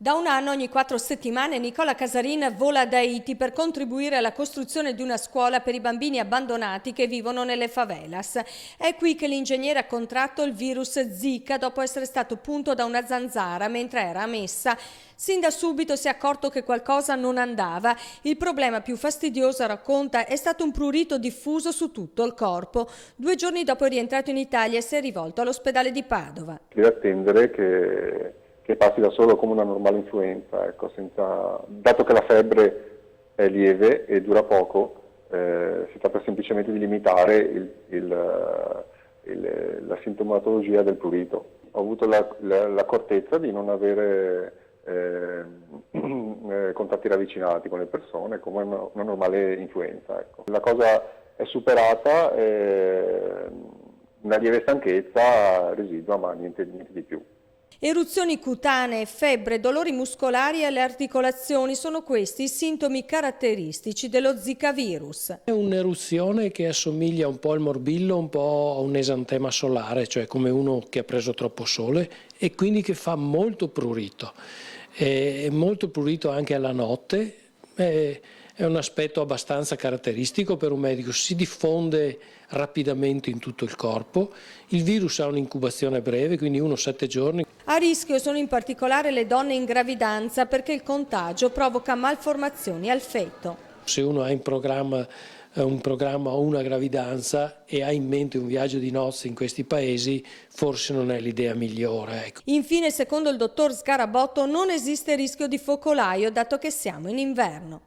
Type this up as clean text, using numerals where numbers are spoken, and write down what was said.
Da un anno, ogni 4 settimane, Nicola Casarin vola ad Haiti per contribuire alla costruzione di una scuola per i bambini abbandonati che vivono nelle favelas. È qui che l'ingegnere ha contratto il virus Zika dopo essere stato punto da una zanzara mentre era a messa. Sin da subito si è accorto che qualcosa non andava. Il problema più fastidioso, racconta, è stato un prurito diffuso su tutto il corpo. 2 giorni dopo è rientrato in Italia e si è rivolto all'ospedale di Padova. Deve attendere che passi da solo come una normale influenza, ecco, dato che la febbre è lieve e dura poco, si tratta semplicemente di limitare la sintomatologia del prurito. Ho avuto l'accortezza di non avere contatti ravvicinati con le persone come una normale influenza. Ecco. La cosa è superata, una lieve stanchezza residua, ma niente di più. Eruzioni cutanee, febbre, dolori muscolari alle articolazioni sono questi i sintomi caratteristici dello Zika virus. È un'eruzione che assomiglia un po' al morbillo, un po' a un esantema solare, cioè come uno che ha preso troppo sole e quindi che fa molto prurito. È molto prurito anche alla notte. È un aspetto abbastanza caratteristico per un medico, si diffonde rapidamente in tutto il corpo, il virus ha un'incubazione breve, quindi 1-7 giorni. A rischio sono in particolare le donne in gravidanza perché il contagio provoca malformazioni al feto. Se uno ha in programma o una gravidanza e ha in mente un viaggio di nozze in questi paesi, forse non è l'idea migliore. Ecco. Infine, secondo il dottor Sgarabotto, non esiste rischio di focolaio dato che siamo in inverno.